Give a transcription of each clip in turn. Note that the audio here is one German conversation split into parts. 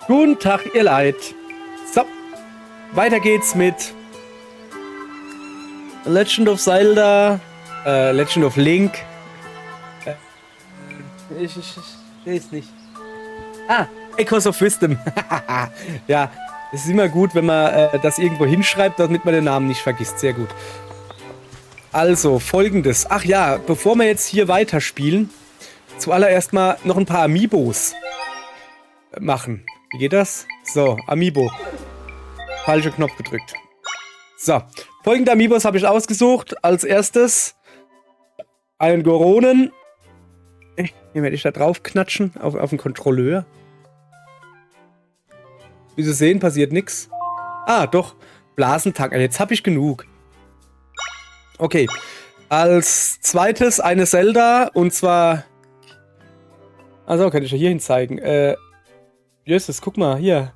Guten Tag, ihr Leid. So, weiter geht's mit Legend of Zelda, Legend of Link. Ich sehe es nicht. Ah, Echoes of Wisdom. Ja, es ist immer gut, wenn man das irgendwo hinschreibt, damit man den Namen nicht vergisst. Sehr gut. Also, folgendes. Ach ja, bevor wir jetzt hier weiterspielen, zuallererst mal noch ein paar Amiibos machen. Wie geht das? So, Amiibo. Falscher Knopf gedrückt. So, folgende Amiibos habe ich ausgesucht. Als erstes einen Goronen. Den werde ich da drauf knatschen, auf den Kontrolleur. Wie Sie sehen, passiert nichts. Ah, doch. Blasentank. Jetzt habe ich genug. Okay. Als zweites eine Zelda. Und zwar... Also, kann ich ja hier hin zeigen. Jösses, guck mal, hier.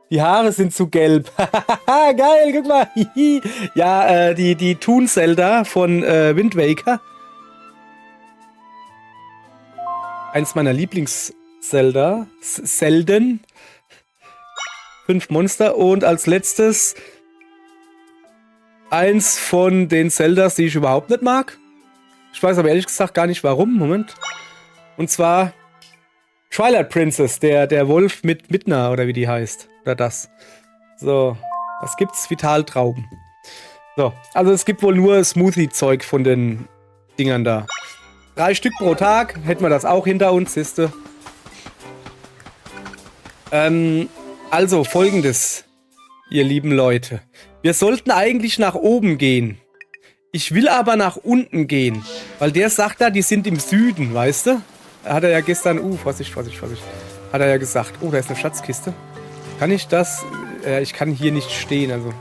Die Haare sind zu gelb. Geil, guck mal. Ja, die Toon Zelda von Wind Waker. Eins meiner Lieblings-Zelda. Zelden. 5 Monster. Und als letztes eins von den Zeldas, die ich überhaupt nicht mag. Ich weiß aber ehrlich gesagt gar nicht warum. Moment. Und zwar Twilight Princess, der Wolf mit Midna, oder wie die heißt. Oder das. So, was gibt's? Vitaltrauben. So, also es gibt wohl nur Smoothie-Zeug von den Dingern da. 3 Stück pro Tag, hätten wir das auch hinter uns, siehste. Also, folgendes, ihr lieben Leute. Wir sollten eigentlich nach oben gehen. Ich will aber nach unten gehen. Weil der sagt da, die sind im Süden, weißt du? Hat er ja gestern... Vorsicht. Hat er ja gesagt. Oh, da ist eine Schatzkiste. Kann ich das... ich kann hier nicht stehen, also...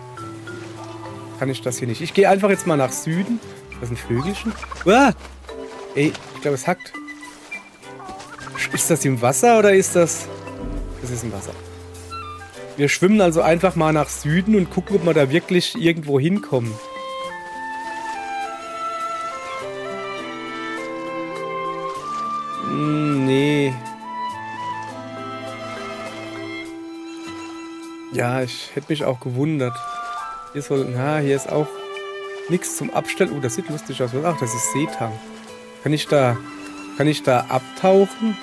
Kann ich das hier nicht. Ich gehe einfach jetzt mal nach Süden. Das ist ein Vögelchen. Ah! Ey, ich glaube, es hackt. Ist das im Wasser oder ist das... Das ist im Wasser. Wir schwimmen also einfach mal nach Süden und gucken, ob wir da wirklich irgendwo hinkommen. Nee. Ja, ich hätte mich auch gewundert. Hier ist auch nichts zum Abstellen. Oh, das sieht lustig aus. Ach, das ist Seetang. Kann ich da abtauchen?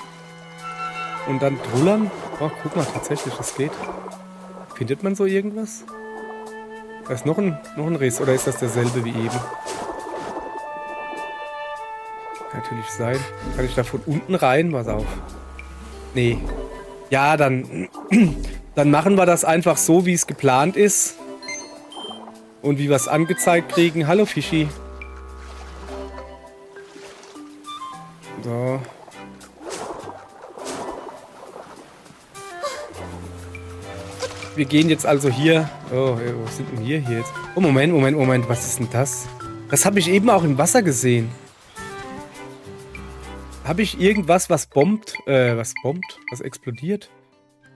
Und dann drullern? Oh, guck mal, tatsächlich, das geht. Findet man so irgendwas? Da ist noch ein Riss. Oder ist das derselbe wie eben? Kann natürlich sein. Kann ich da von unten rein? Pass auf. Nee. Ja, dann machen wir das einfach so, wie es geplant ist. Und wie wir es angezeigt kriegen. Hallo, Fischi. So. Wir gehen jetzt also hier... Oh, wo sind denn wir hier jetzt? Oh, Moment. Was ist denn das? Das habe ich eben auch im Wasser gesehen. Habe ich irgendwas, was bombt? Was explodiert?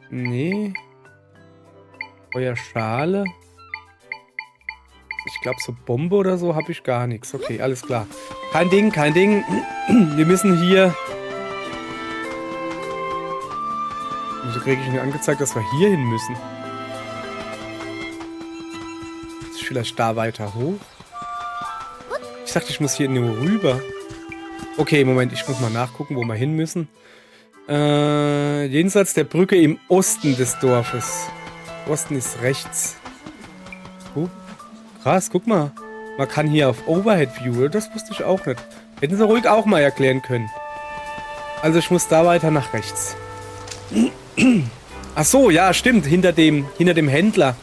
Nee. Feuerschale. Ich glaube, so Bombe oder so habe ich gar nichts. Okay, alles klar. Kein Ding. Wir müssen hier... Wieso kriege ich mir angezeigt, dass wir hier hin müssen? Ist vielleicht da weiter hoch? Ich dachte, ich muss hier nur rüber. Okay, Moment, ich muss mal nachgucken, wo wir hin müssen. Jenseits der Brücke im Osten des Dorfes. Osten ist rechts. Oh, krass, guck mal. Man kann hier auf Overhead View. Das wusste ich auch nicht. Hätten sie ruhig auch mal erklären können. Also ich muss da weiter nach rechts. Ach so, ja, stimmt. Hinter dem Händler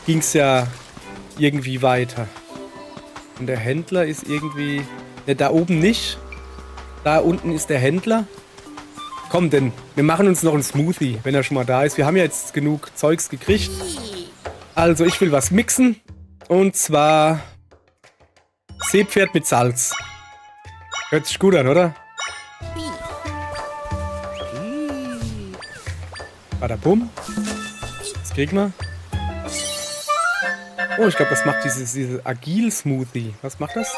ging es ja irgendwie weiter. Und der Händler ist irgendwie... Ne, da oben nicht. Da unten ist der Händler. Komm denn, wir machen uns noch einen Smoothie, wenn er schon mal da ist. Wir haben ja jetzt genug Zeugs gekriegt. Also, ich will was mixen. Und zwar Seepferd mit Salz. Hört sich gut an, oder? Badabum. Was kriegen wir? Oh, ich glaube, das macht diese Agil-Smoothie. Was macht das?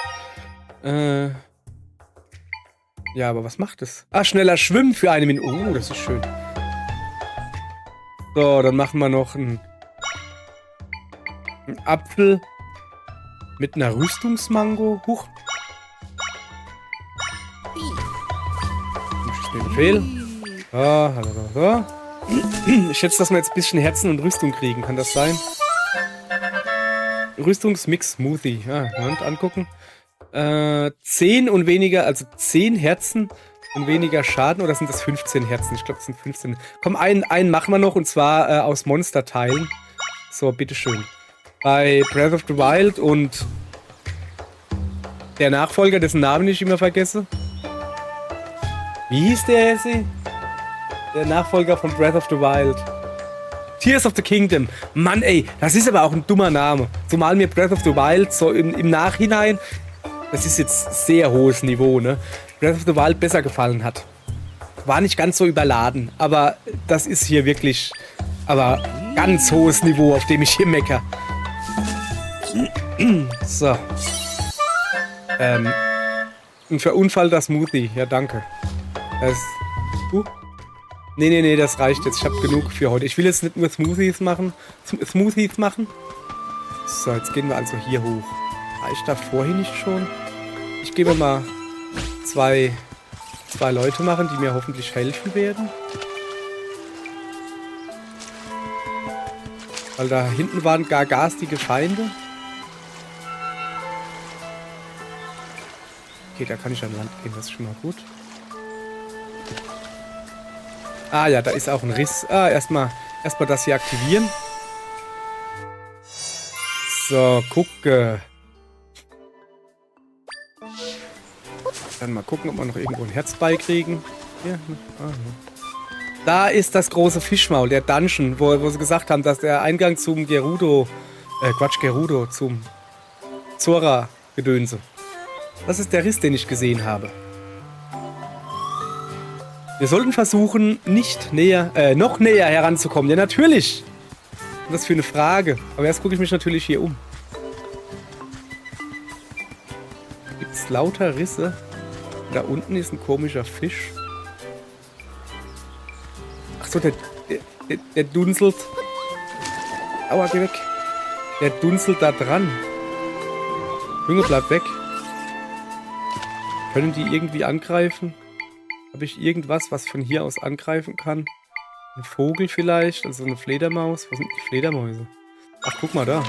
Ja, aber was macht das? Ah, schneller schwimmen für eine Minute. Oh, das ist schön. So, dann machen wir noch einen Apfel mit einer Rüstungsmango. Huch. Ich mir Befehl. So. Ich schätze, dass wir jetzt ein bisschen Herzen und Rüstung kriegen. Kann das sein? Rüstungsmix-Smoothie. Ja, Moment, angucken. 10 und weniger, also 10 Herzen und weniger Schaden. Oder sind das 15 Herzen? Ich glaube, das sind 15. Komm, einen machen wir noch. Und zwar aus Monsterteilen. So, bitteschön. Bei Breath of the Wild und der Nachfolger, dessen Namen ich immer vergesse. Wie hieß der, Jesse? Der Nachfolger von Breath of the Wild. Tears of the Kingdom. Mann, ey, das ist aber auch ein dummer Name. Zumal mir Breath of the Wild so im Nachhinein, das ist jetzt sehr hohes Niveau, ne? Breath of the Wild besser gefallen hat. War nicht ganz so überladen, aber das ist hier wirklich, aber ganz hohes Niveau, auf dem ich hier mecker. So. Ein verunfallter Smoothie. Ja, danke. Das Nee, das reicht jetzt. Ich habe genug für heute. Ich will jetzt nicht nur Smoothies machen. So, jetzt gehen wir also hier hoch. War ich da vorhin nicht schon? Ich gebe mal zwei Leute machen, die mir hoffentlich helfen werden. Weil da hinten waren gar garstige Feinde. Okay, da kann ich an Land gehen. Das ist schon mal gut. Ah ja, da ist auch ein Riss. Ah, erstmal das hier aktivieren. So, gucke. Dann mal gucken, ob wir noch irgendwo ein Herz beikriegen. Hier. Da ist das große Fischmaul, der Dungeon, wo sie gesagt haben, dass der Eingang zum Gerudo, zum Zora-Gedönse. Das ist der Riss, den ich gesehen habe. Wir sollten versuchen, noch näher heranzukommen. Ja, natürlich. Was ist das für eine Frage? Aber erst gucke ich mich natürlich hier um. Gibt es lauter Risse? Da unten ist ein komischer Fisch. Achso, der dunselt. Aua, geh weg. Der dunselt da dran. Junge, bleib weg. Können die irgendwie angreifen? Habe ich irgendwas, was von hier aus angreifen kann? Ein Vogel vielleicht? Also eine Fledermaus? Wo sind die Fledermäuse? Ach, guck mal da.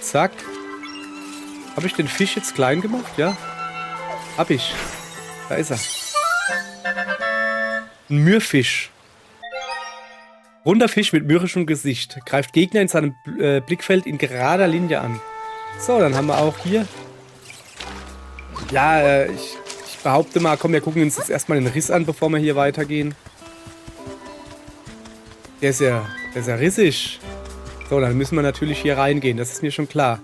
Zack. Habe ich den Fisch jetzt klein gemacht? Ja. Hab ich. Da ist er. Ein Mürfisch. Runder Fisch mit mürrischem Gesicht. Greift Gegner in seinem Blickfeld in gerader Linie an. So, dann haben wir auch hier... Ja, ich behaupte mal, komm, wir gucken uns jetzt erstmal den Riss an, bevor wir hier weitergehen. Der ist ja rissig. So, dann müssen wir natürlich hier reingehen, das ist mir schon klar.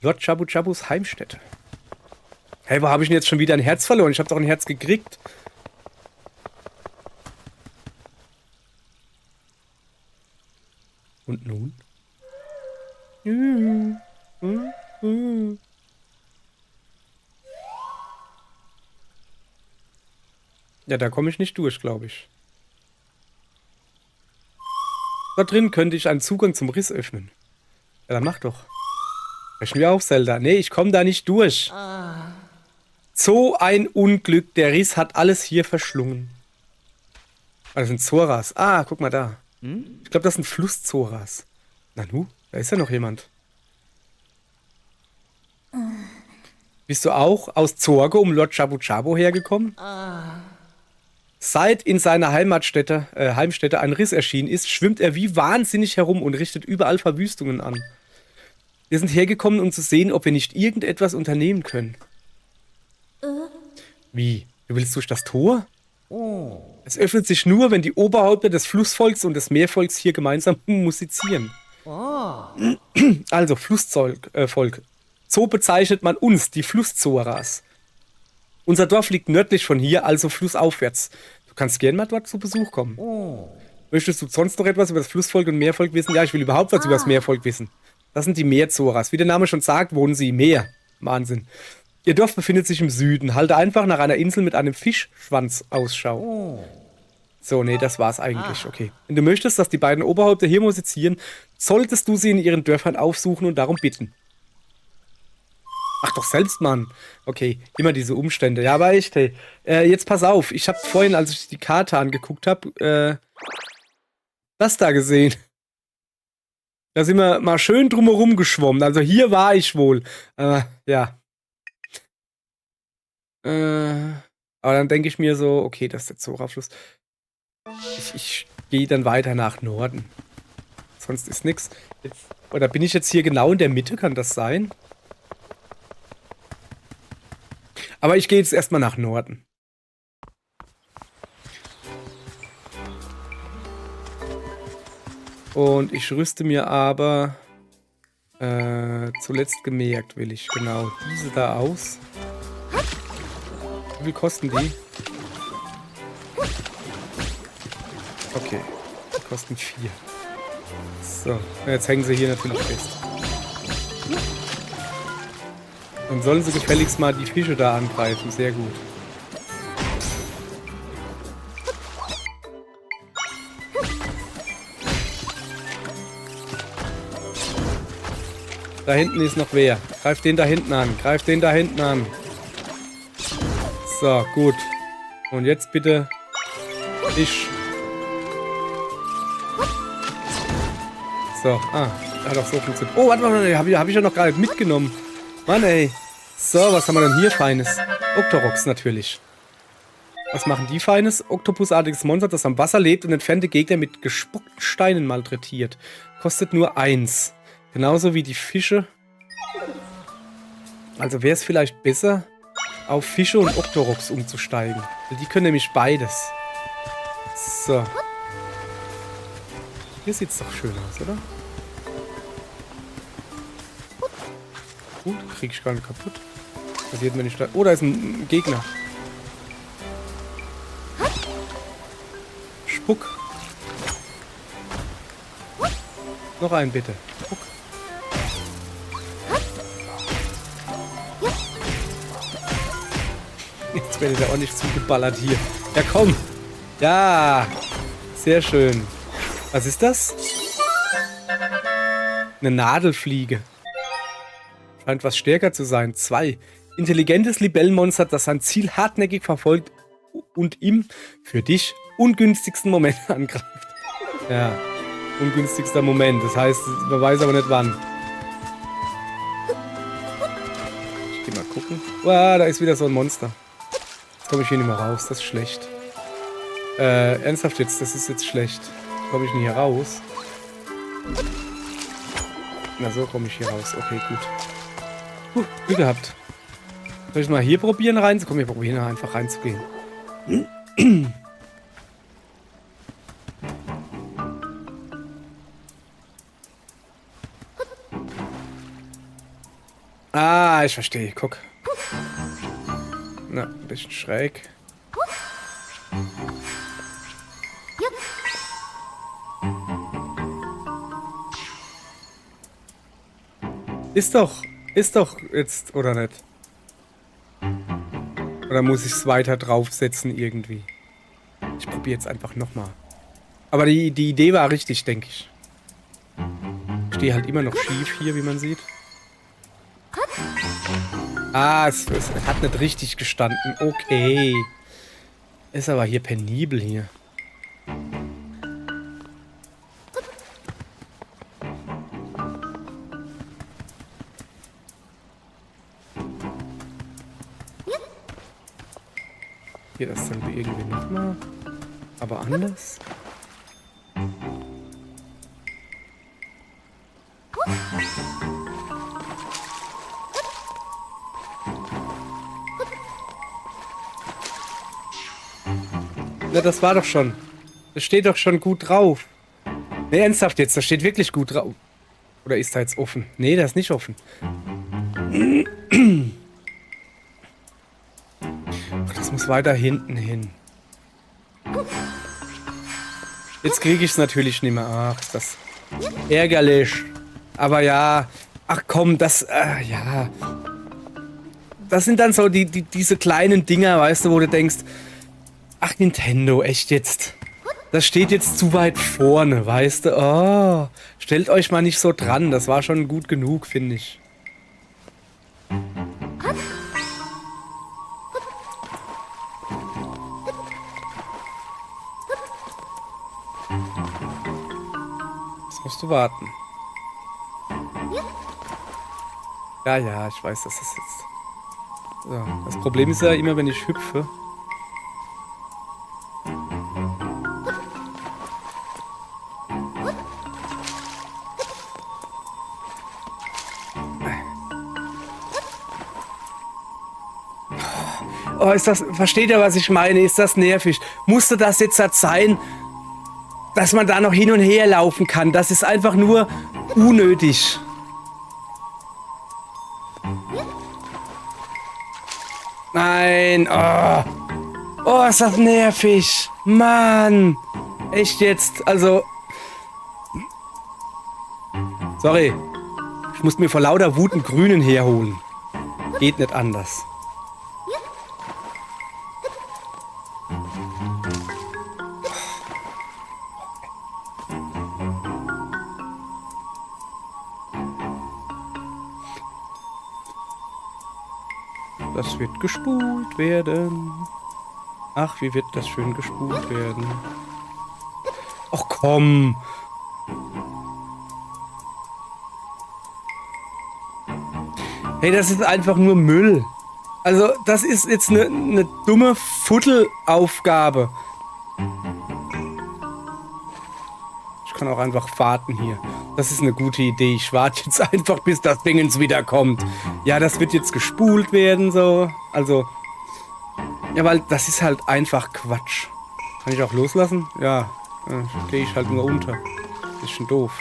Lord Jabu Jabus Heimstätte. Hey, wo habe ich denn jetzt schon wieder ein Herz verloren? Ich habe doch ein Herz gekriegt. Und nun? Ja, da komme ich nicht durch, glaube ich. Da drin könnte ich einen Zugang zum Riss öffnen. Ja, dann mach doch. Brechen wir auf, Zelda. Nee, ich komme da nicht durch. So ein Unglück. Der Riss hat alles hier verschlungen. Ah, das sind Zoras. Ah, guck mal da. Ich glaube, das sind Fluss-Zoras. Nanu, da ist ja noch jemand. Bist du auch aus Zorge um Lord Jabu Jabu hergekommen? Seit in seiner Heimstätte ein Riss erschienen ist, schwimmt er wie wahnsinnig herum und richtet überall Verwüstungen an. Wir sind hergekommen, um zu sehen, ob wir nicht irgendetwas unternehmen können. Wie? Du willst durch das Tor? Es öffnet sich nur, wenn die Oberhäupter des Flussvolks und des Meervolks hier gemeinsam musizieren. Also, Flussvolk. So bezeichnet man uns, die Flusszoras. Unser Dorf liegt nördlich von hier, also flussaufwärts. Du kannst gern mal dort zu Besuch kommen. Möchtest du sonst noch etwas über das Flussvolk und Meervolk wissen? Ja, ich will überhaupt was über das Meervolk wissen. Das sind die Meerzoras. Wie der Name schon sagt, wohnen sie im Meer. Wahnsinn. Ihr Dorf befindet sich im Süden. Halte einfach nach einer Insel mit einem Fischschwanz Ausschau. So, nee, das war's eigentlich. Okay. Wenn du möchtest, dass die beiden Oberhäupter hier musizieren, solltest du sie in ihren Dörfern aufsuchen und darum bitten. Mach doch selbst, Mann. Okay, immer diese Umstände. Ja, aber echt, hey. Jetzt pass auf. Ich habe vorhin, als ich die Karte angeguckt habe, das da gesehen. Da sind wir mal schön drumherum geschwommen. Also hier war ich wohl. Ja. Aber dann denke ich mir so, okay, das ist der Zoraufschluss. Ich gehe dann weiter nach Norden. Sonst ist nichts. Oder bin ich jetzt hier genau in der Mitte? Kann das sein? Aber ich gehe jetzt erstmal nach Norden. Und ich rüste mir aber zuletzt gemerkt, will ich genau diese da aus. Wie viel kosten die? Okay, die kosten 4. So, jetzt hängen sie hier natürlich fest. Dann sollen sie gefälligst mal die Fische da angreifen. Sehr gut. Da hinten ist noch wer. Greif den da hinten an. Greif den da hinten an. So, gut. Und jetzt bitte Fisch. So, hat auch so funktioniert. Oh, warte mal, hab ich ja noch gar nicht mitgenommen. Mann, ey. So, was haben wir denn hier Feines? Octoroks natürlich. Was machen die Feines? Oktopusartiges Monster, das am Wasser lebt und entfernte Gegner mit gespuckten Steinen malträtiert. Kostet nur 1. Genauso wie die Fische. Also wäre es vielleicht besser, auf Fische und Octoroks umzusteigen. Weil die können nämlich beides. So. Hier sieht es doch schön aus, oder? Gut, krieg ich gar nicht kaputt. Passiert mir nicht. Oh, da ist ein Gegner. Spuck. Noch einen bitte. Spuck. Jetzt werde ich ja auch nicht zugeballert hier. Ja, komm. Ja. Sehr schön. Was ist das? Eine Nadelfliege. Scheint was stärker zu sein. 2. Intelligentes Libellenmonster, das sein Ziel hartnäckig verfolgt und im, für dich, ungünstigsten Moment angreift. Ja, ungünstigster Moment. Das heißt, man weiß aber nicht wann. Ich geh mal gucken. Wow, da ist wieder so ein Monster. Jetzt komme ich hier nicht mehr raus. Das ist schlecht. Ernsthaft jetzt, das ist jetzt schlecht. Komme ich nicht hier raus? Na, so komme ich hier raus. Okay, gut. Glück gehabt. Soll ich mal hier probieren reinzukommen? Wir probieren einfach reinzugehen. Ah, ich verstehe. Guck. Na, ein bisschen schräg. Ist doch jetzt, oder nicht? Oder muss ich es weiter draufsetzen irgendwie? Ich probiere jetzt einfach nochmal. Aber die Idee war richtig, denke ich. Ich stehe halt immer noch schief hier, wie man sieht. Ah, es hat nicht richtig gestanden. Okay. Ist aber hier penibel hier. Hier dasselbe irgendwie nochmal. Aber anders. Na, das war doch schon. Das steht doch schon gut drauf. Ne, ernsthaft jetzt, das steht wirklich gut drauf. Oder ist da jetzt offen? Ne, das ist nicht offen. Das muss weiter hinten hin. Jetzt kriege ich es natürlich nicht mehr. Ach, ist das ärgerlich. Aber ja. Ach komm, das, ja. Das sind dann so diese kleinen Dinger, weißt du, wo du denkst, ach Nintendo, echt jetzt. Das steht jetzt zu weit vorne, weißt du? Oh, stellt euch mal nicht so dran. Das war schon gut genug, finde ich. Jetzt musst du warten. Ja, ja, ich weiß, dass das jetzt... So, das Problem ist ja immer, wenn ich hüpfe. Oh, ist das... Versteht ihr, was ich meine? Ist das nervig? Musste das jetzt halt sein, dass man da noch hin und her laufen kann? Das ist einfach nur unnötig. Nein. Oh. Oh, ist das nervig. Mann. Echt jetzt. Also. Sorry. Ich muss mir vor lauter Wut einen grünen herholen. Geht nicht anders. Das wird gespult werden. Ach, wie wird das schön gespult werden. Ach komm. Hey, das ist einfach nur Müll. Also, das ist jetzt eine dumme Fuddelaufgabe. Ich kann auch einfach warten hier. Das ist eine gute Idee. Ich warte jetzt einfach, bis das Dingens wieder kommt. Ja, das wird jetzt gespult werden, so. Also, ja, weil das ist halt einfach Quatsch. Kann ich auch loslassen? Ja, gehe ich halt nur unter. Bisschen doof.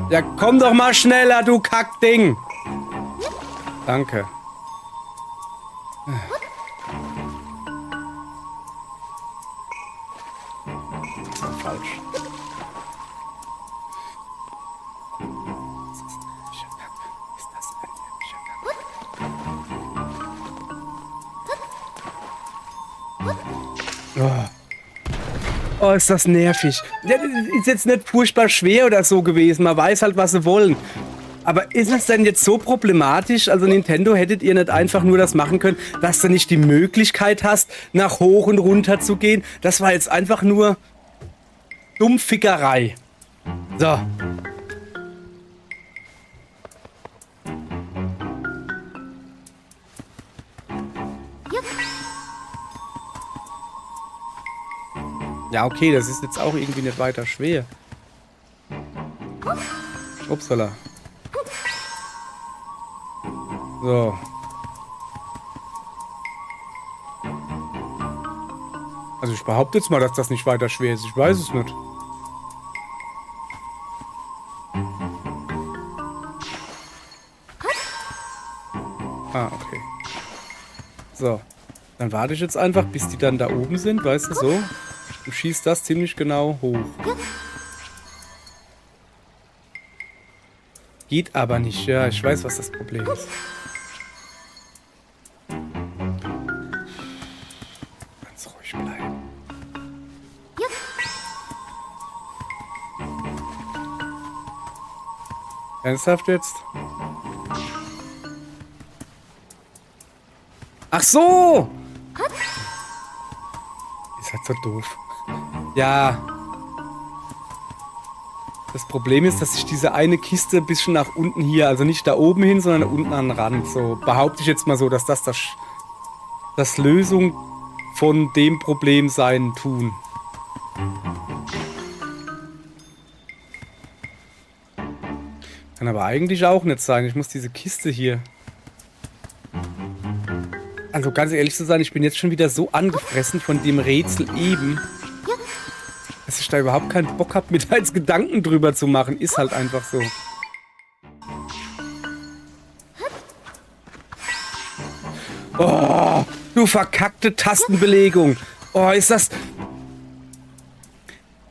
Ja, komm doch mal schneller, du Kackding. Danke. Das war falsch. Ist das ein nerviger Kack? Oh, ist das nervig. Das ist jetzt nicht furchtbar schwer oder so gewesen. Man weiß halt, was sie wollen. Aber ist es denn jetzt so problematisch? Also Nintendo, hättet ihr nicht einfach nur das machen können, dass du nicht die Möglichkeit hast, nach hoch und runter zu gehen? Das war jetzt einfach nur Dummfickerei. So. Ja, okay, das ist jetzt auch irgendwie nicht weiter schwer. Upsala. So. Also ich behaupte jetzt mal, dass das nicht weiter schwer ist. Ich weiß es nicht. Ah, okay. So. Dann warte ich jetzt einfach, bis die dann da oben sind, weißt du, so. Du schießt das ziemlich genau hoch. Geht aber nicht. Ja, ich weiß, was das Problem ist. Ganz ruhig bleiben. Ernsthaft jetzt? Ach so! Ist halt so doof. Ja. Das Problem ist, dass sich diese eine Kiste ein bisschen nach unten hier, also nicht da oben hin, sondern da unten an den Rand, so behaupte ich jetzt mal so, dass das Lösung von dem Problem sein tun. Kann aber eigentlich auch nicht sein. Ich muss diese Kiste hier... Also ganz ehrlich zu sein, ich bin jetzt schon wieder so angefressen von dem Rätsel eben, dass ich da überhaupt keinen Bock habe, mir da jetzt Gedanken drüber zu machen. Ist halt einfach so. Oh, du verkackte Tastenbelegung. Oh, ist das...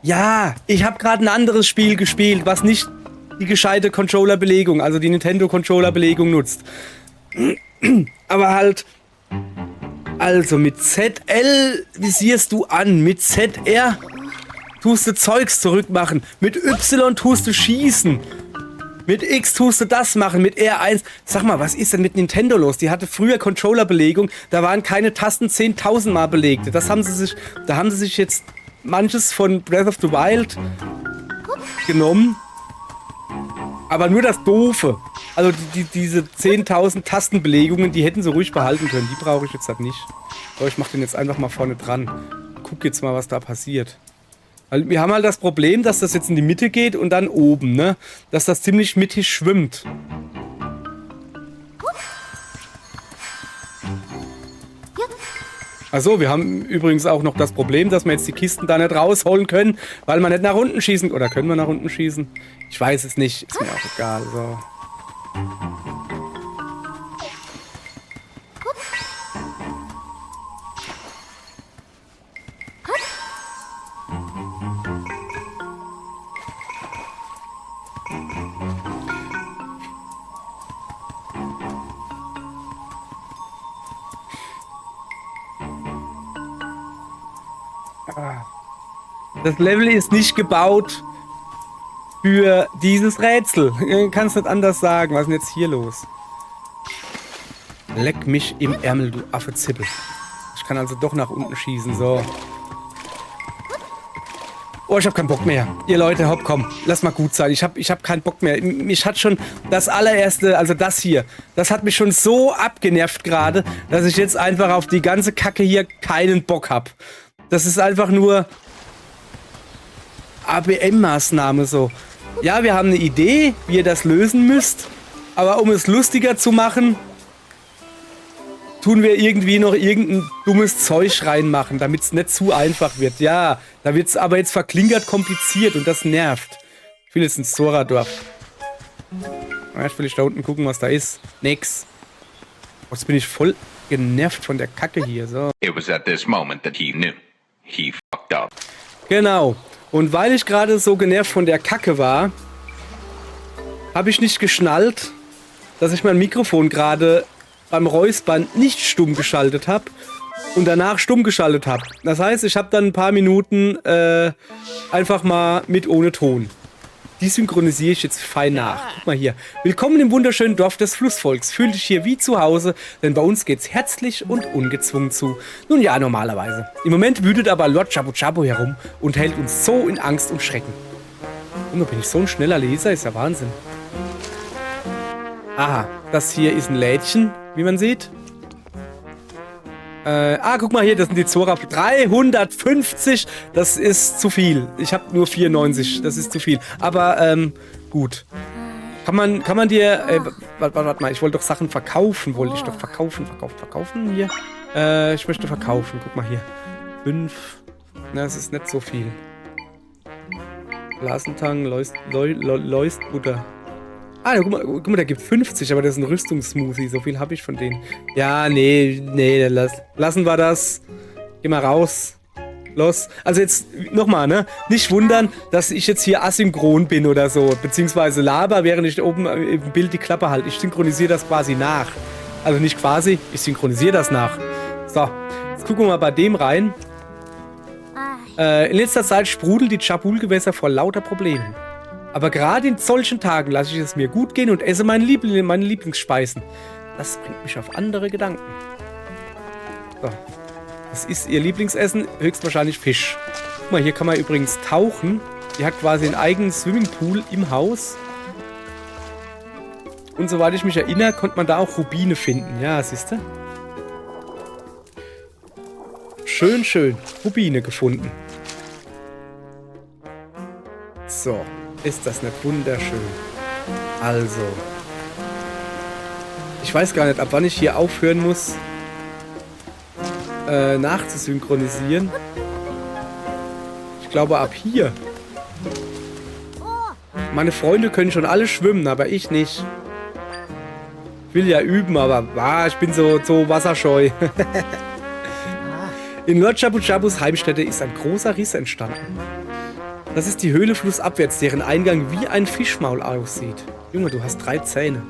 Ja, ich habe gerade ein anderes Spiel gespielt, was nicht die gescheite Controller-Belegung, also die Nintendo-Controller-Belegung nutzt. Aber halt... Also mit ZL visierst du an. Mit ZR tust du Zeugs zurückmachen. Mit Y tust du schießen. Mit X tust du das machen. Mit R1. Sag mal, was ist denn mit Nintendo los? Die hatte früher Controller-Belegung. Da waren keine Tasten 10.000 Mal belegt. Da haben sie sich jetzt manches von Breath of the Wild genommen. Aber nur das Doofe. Also diese 10.000 Tastenbelegungen, die hätten sie ruhig behalten können. Die brauche ich jetzt halt nicht. So, ich mache den jetzt einfach mal vorne dran. Guck jetzt mal, was da passiert. Weil wir haben halt das Problem, dass das jetzt in die Mitte geht und dann oben, ne? Dass das ziemlich mittig schwimmt. Achso, wir haben übrigens auch noch das Problem, dass wir jetzt die Kisten da nicht rausholen können, weil wir nicht nach unten schießen. Oder können wir nach unten schießen? Ich weiß es nicht. Ist mir auch egal. So. Das Level ist nicht gebaut für dieses Rätsel. Ich kann es nicht anders sagen. Was ist denn jetzt hier los? Leck mich im Ärmel, du Affe-Zippel. Ich kann also doch nach unten schießen. So. Oh, ich hab keinen Bock mehr. Ihr Leute, hopp, komm. Lass mal gut sein. Ich hab keinen Bock mehr. Mich hat schon das allererste, also das hier, das hat mich schon so abgenervt gerade, dass ich jetzt einfach auf die ganze Kacke hier keinen Bock hab. Das ist einfach nur ABM-Maßnahme so. Ja, wir haben eine Idee, wie ihr das lösen müsst, aber um es lustiger zu machen, tun wir irgendwie noch irgendein dummes Zeug reinmachen, damit es nicht zu einfach wird. Ja, da wird es aber jetzt verklinkert kompliziert und das nervt. Ich will jetzt ins Zora-Dorf. Jetzt will ich da unten gucken, was da ist. Nix. Jetzt bin ich voll genervt von der Kacke hier. So. It was at this moment that he knew. He fucked up. Genau. Und weil ich gerade so genervt von der Kacke war, habe ich nicht geschnallt, dass ich mein Mikrofon gerade beim Räuspern nicht stumm geschaltet habe und danach stumm geschaltet habe. Das heißt, ich habe dann ein paar Minuten einfach mal mit ohne Ton. Die synchronisiere ich jetzt fein nach. Guck mal hier. Willkommen im wunderschönen Dorf des Flussvolks. Fühl dich hier wie zu Hause, denn bei uns geht's herzlich und ungezwungen zu. Nun ja, normalerweise. Im Moment wütet aber Lord Jabu Jabu herum und hält uns so in Angst und Schrecken. Und bin ich so ein schneller Leser, ist ja Wahnsinn. Aha, das hier ist ein Lädchen, wie man sieht. Guck mal hier, das sind die Zora. 350, das ist zu viel. Ich habe nur 94, das ist zu viel. Aber, gut. Kann man dir, warte mal, ich wollte doch Sachen verkaufen, wollte ich doch verkaufen hier. Ich möchte verkaufen, guck mal hier. 5, na, das ist nicht so viel. Blasentang, Leustbutter. Ah, guck mal, der gibt 50, aber das ist ein Rüstungssmoothie. So viel habe ich von denen. Ja, nee, lassen wir das. Geh mal raus. Los. Also jetzt, nochmal, ne? Nicht wundern, dass ich jetzt hier asynchron bin oder so. Beziehungsweise laber, während ich oben im Bild die Klappe halte. Ich synchronisiere das quasi nach. Also nicht quasi, ich synchronisiere das nach. So, jetzt gucken wir mal bei dem rein. In letzter Zeit sprudeln die Chabul-Gewässer vor lauter Problemen. Aber gerade in solchen Tagen lasse ich es mir gut gehen und esse meine Lieblingsspeisen. Das bringt mich auf andere Gedanken. So. Was ist ihr Lieblingsessen? Höchstwahrscheinlich Fisch. Guck mal, hier kann man übrigens tauchen. Die hat quasi einen eigenen Swimmingpool im Haus. Und soweit ich mich erinnere, konnte man da auch Rubine finden. Ja, siehst du? Schön. Rubine gefunden. So. Ist das nicht wunderschön? Also. Ich weiß gar nicht, ab wann ich hier aufhören muss, nachzusynchronisieren. Ich glaube, ab hier. Meine Freunde können schon alle schwimmen, aber ich nicht. Ich will ja üben, aber ich bin so wasserscheu. In Lord Jabu Jabus Heimstätte ist ein großer Riss entstanden. Das ist die Höhle flussabwärts, deren Eingang wie ein Fischmaul aussieht. Junge, du hast 3 Zähne.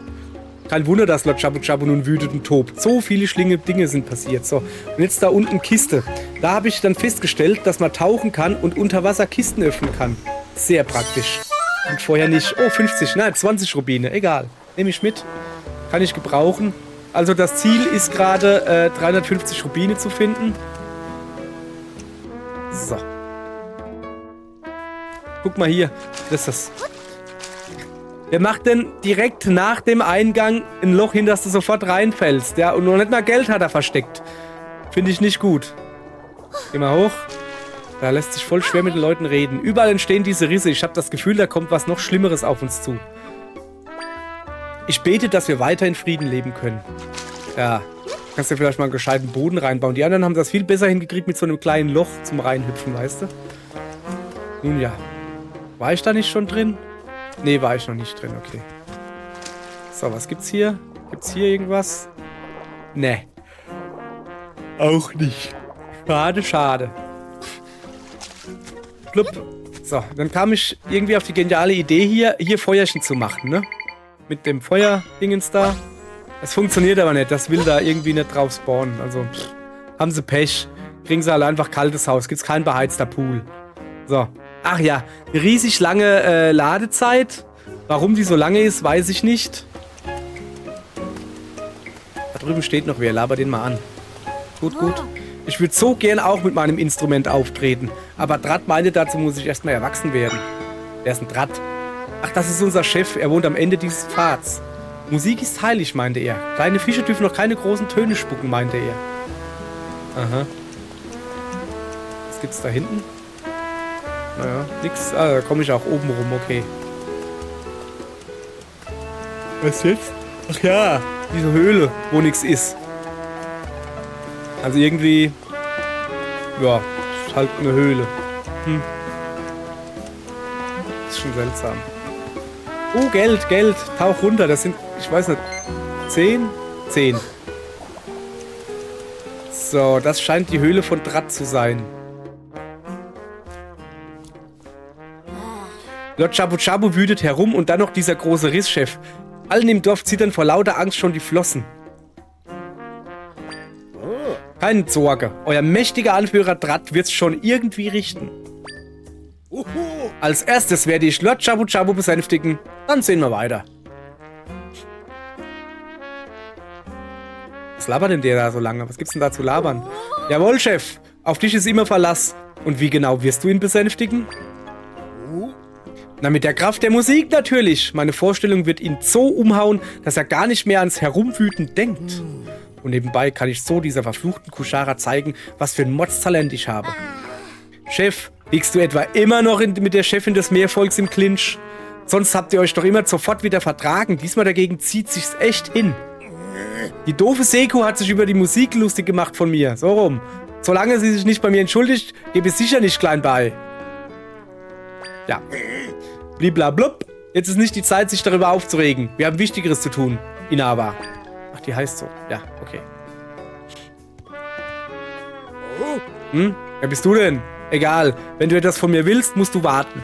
Kein Wunder, dass Lord Jabu Jabu nun wütet und tobt. So viele schlimme Dinge sind passiert. So, und jetzt da unten Kiste. Da habe ich dann festgestellt, dass man tauchen kann und unter Wasser Kisten öffnen kann. Sehr praktisch. Und vorher nicht. Oh, 50, nein, 20 Rubine. Egal. Nehme ich mit. Kann ich gebrauchen. Also das Ziel ist gerade 350 Rubine zu finden. So. Guck mal hier. Das ist das. Der macht denn direkt nach dem Eingang ein Loch hin, dass du sofort reinfällst. Ja, und noch nicht mal Geld hat er versteckt. Finde ich nicht gut. Geh mal hoch. Da lässt sich voll schwer mit den Leuten reden. Überall entstehen diese Risse. Ich habe das Gefühl, da kommt was noch Schlimmeres auf uns zu. Ich bete, dass wir weiter in Frieden leben können. Ja, kannst du vielleicht mal einen gescheiten Boden reinbauen. Die anderen haben das viel besser hingekriegt mit so einem kleinen Loch zum Reinhüpfen, weißt du? Nun ja. War ich da nicht schon drin? Nee, war ich noch nicht drin, okay. So, was gibt's hier? Gibt's hier irgendwas? Nee. Auch nicht. Schade, schade. Plupp. So, dann kam ich irgendwie auf die geniale Idee hier Feuerchen zu machen, ne? Mit dem Feuerdingens da. Es funktioniert aber nicht. Das will da irgendwie nicht drauf spawnen. Also, haben sie Pech. Kriegen sie halt einfach kaltes Haus. Gibt's kein beheizter Pool. So. Ach ja, riesig lange Ladezeit. Warum die so lange ist, weiß ich nicht. Da drüben steht noch wer. Laber den mal an. Gut, gut. Ich würde so gern auch mit meinem Instrument auftreten. Aber Dratt meinte, dazu muss ich erstmal erwachsen werden. Wer ist ein Dratt? Ach, das ist unser Chef. Er wohnt am Ende dieses Pfads. Musik ist heilig, meinte er. Kleine Fische dürfen noch keine großen Töne spucken, meinte er. Aha. Was gibt's da hinten? Naja, nix. Ah, da komme ich auch oben rum, okay. Was jetzt? Ach ja, diese Höhle, wo nichts ist. Also irgendwie... Ja, ist halt eine Höhle. Hm. Ist schon seltsam. Oh, Geld, Geld. Tauch runter. Das sind, ich weiß nicht, 10? 10. So, das scheint die Höhle von Dratt zu sein. Lord Jabu Jabu wütet herum und dann noch dieser große Risschef. Allen im Dorf zittern vor lauter Angst schon die Flossen. Keine Sorge, euer mächtiger Anführer Dratt wird's schon irgendwie richten. Als erstes werde ich Lord Jabu Jabu besänftigen, dann sehen wir weiter. Was labert denn der da so lange? Was gibt's denn da zu labern? Jawohl, Chef, auf dich ist immer Verlass. Und wie genau wirst du ihn besänftigen? Na, mit der Kraft der Musik natürlich. Meine Vorstellung wird ihn so umhauen, dass er gar nicht mehr ans Herumwüten denkt. Und nebenbei kann ich so dieser verfluchten Kuschara zeigen, was für ein Modstalent ich habe. Chef, liegst du etwa immer noch mit der Chefin des Meervolks im Clinch? Sonst habt ihr euch doch immer sofort wieder vertragen. Diesmal dagegen zieht sich's echt hin. Die doofe Seku hat sich über die Musik lustig gemacht von mir. So rum. Solange sie sich nicht bei mir entschuldigt, gebe ich sicher nicht klein bei. Ja. Bliblablub. Jetzt ist nicht die Zeit, sich darüber aufzuregen. Wir haben Wichtigeres zu tun. Inaba. Ach, die heißt so. Ja, okay. Hm? Wer bist du denn? Egal. Wenn du etwas von mir willst, musst du warten.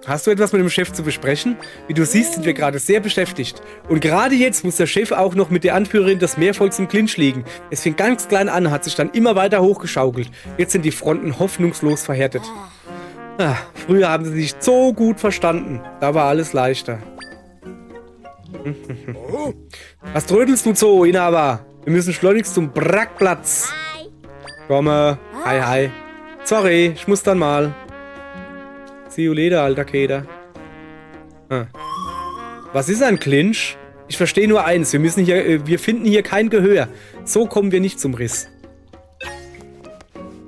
Hast du etwas mit dem Chef zu besprechen? Wie du siehst, sind wir gerade sehr beschäftigt. Und gerade jetzt muss der Chef auch noch mit der Anführerin des Meervolks im Clinch liegen. Es fing ganz klein an, hat sich dann immer weiter hochgeschaukelt. Jetzt sind die Fronten hoffnungslos verhärtet. Ah, früher haben sie sich so gut verstanden. Da war alles leichter. Was trödelst du so, Inaba? Wir müssen schleunigst zum Brackplatz. Komme. Hi, hi. Sorry, ich muss dann mal. See you later, alter Keder. Ah. Was ist ein Clinch? Ich verstehe nur eins. Wir finden hier kein Gehör. So kommen wir nicht zum Riss.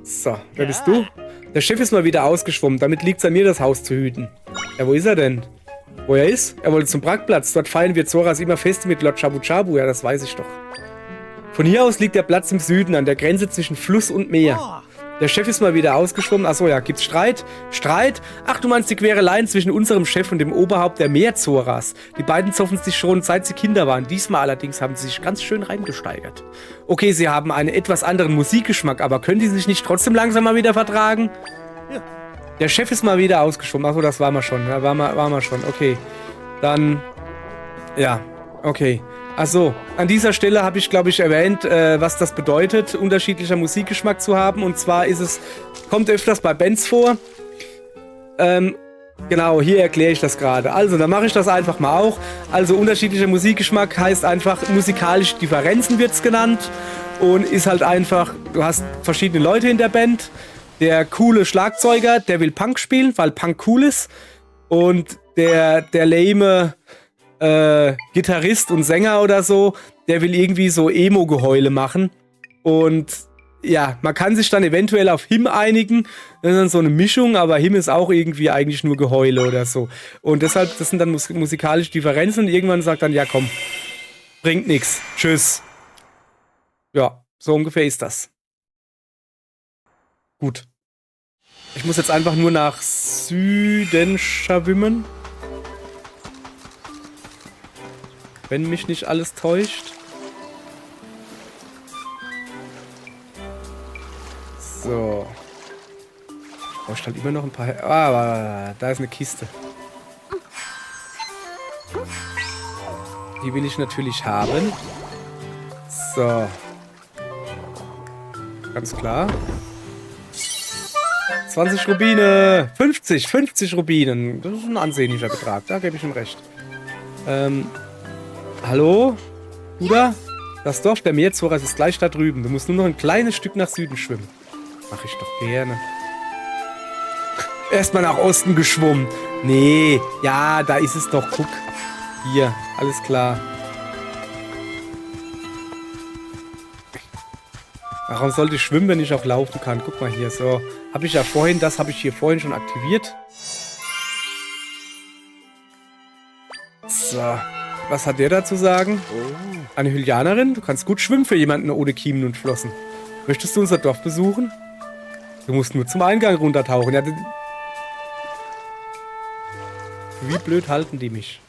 So, wer bist du? Der Chef ist mal wieder ausgeschwommen. Damit liegt es an mir, das Haus zu hüten. Ja, wo ist er denn? Wo er ist? Er wollte zum Brackplatz. Dort feiern wir Zoras immer Feste mit Lord Jabu Jabu. Ja, das weiß ich doch. Von hier aus liegt der Platz im Süden, an der Grenze zwischen Fluss und Meer. Der Chef ist mal wieder ausgeschwommen. Achso, ja, gibt's Streit? Streit? Ach, du meinst die Quereleien zwischen unserem Chef und dem Oberhaupt der Meerzoras. Die beiden zoffen sich schon, seit sie Kinder waren. Diesmal allerdings haben sie sich ganz schön reingesteigert. Okay, sie haben einen etwas anderen Musikgeschmack, aber können die sich nicht trotzdem langsam mal wieder vertragen? Der Chef ist mal wieder ausgeschwommen. Achso, das waren wir schon. Ja, waren wir schon. Okay. Dann, ja, okay. Achso, an dieser Stelle habe ich, glaube ich, erwähnt, was das bedeutet, unterschiedlicher Musikgeschmack zu haben. Und zwar kommt öfters bei Bands vor. Genau, hier erkläre ich das gerade. Also, dann mache ich das einfach mal auch. Also, unterschiedlicher Musikgeschmack heißt einfach, musikalische Differenzen wird es genannt. Und ist halt einfach, du hast verschiedene Leute in der Band. Der coole Schlagzeuger, der will Punk spielen, weil Punk cool ist. Und der lame Gitarrist und Sänger oder so, der will irgendwie so Emo-Geheule machen. Und ja, man kann sich dann eventuell auf Him einigen. Das ist dann so eine Mischung, aber Him ist auch irgendwie eigentlich nur Geheule oder so. Und deshalb, das sind dann musikalische Differenzen. Und irgendwann sagt dann, ja komm, bringt nix. Tschüss. Ja, so ungefähr ist das. Gut. Ich muss jetzt einfach nur nach Süden schwimmen. Wenn mich nicht alles täuscht. So. Ich brauche halt immer noch ein paar... da ist eine Kiste. Die will ich natürlich haben. So. Ganz klar. 20 Rubine. 50 Rubinen. Das ist ein ansehnlicher Betrag. Da gebe ich ihm recht. Hallo? Du da? Das Dorf der Meerzoras ist gleich da drüben. Du musst nur noch ein kleines Stück nach Süden schwimmen. Mach ich doch gerne. Erstmal nach Osten geschwommen. Nee, ja, da ist es doch. Guck. Hier, alles klar. Warum sollte ich schwimmen, wenn ich auch laufen kann? Guck mal hier, so. Habe ich ja vorhin, das habe ich hier vorhin schon aktiviert. So. Was hat der da zu sagen? Eine Hylianerin? Du kannst gut schwimmen für jemanden ohne Kiemen und Flossen. Möchtest du unser Dorf besuchen? Du musst nur zum Eingang runtertauchen. Ja, wie blöd halten die mich?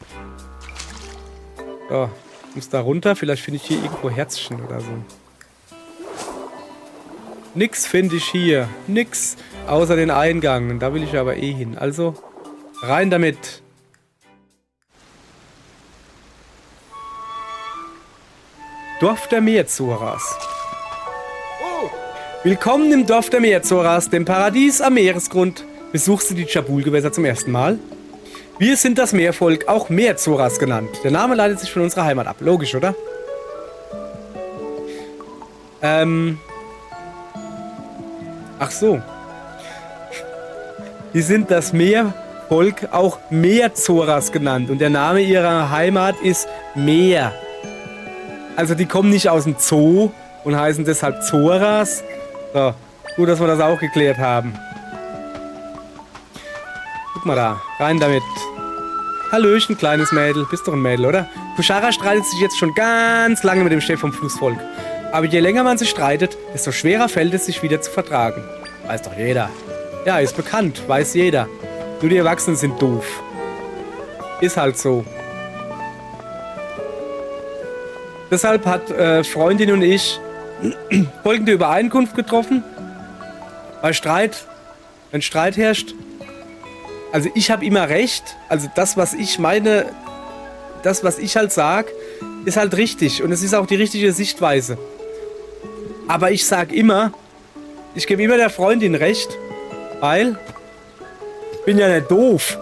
So, ich muss da runter. Vielleicht finde ich hier irgendwo Herzchen oder so. Nix finde ich hier. Nix. Außer den Eingang. Und da will ich aber eh hin. Also, rein damit. Dorf der Meerzoras. Willkommen im Dorf der Meerzoras, dem Paradies am Meeresgrund. Besuchst du die Dschabul-Gewässer zum ersten Mal? Wir sind das Meervolk, auch Meerzoras genannt. Der Name leitet sich von unserer Heimat ab. Logisch, oder? Ach so. Die sind das Meervolk, auch Meerzoras genannt. Und der Name ihrer Heimat ist Meer. Also die kommen nicht aus dem Zoo und heißen deshalb Zoras. So, gut, dass wir das auch geklärt haben. Guck mal da, rein damit. Hallöchen, kleines Mädel. Bist doch ein Mädel, oder? Kushara streitet sich jetzt schon ganz lange mit dem Chef vom Flussvolk. Aber je länger man sich streitet, desto schwerer fällt es, sich wieder zu vertragen. Weiß doch jeder. Ja, ist bekannt, weiß jeder. Nur die Erwachsenen sind doof. Ist halt so. Deshalb hat Freundin und ich folgende Übereinkunft getroffen. Bei Streit, wenn Streit herrscht, also ich habe immer recht, also das, was ich meine, das, was ich halt sag, ist halt richtig und es ist auch die richtige Sichtweise. Aber ich sag immer, ich gebe immer der Freundin recht, weil ich bin ja nicht doof.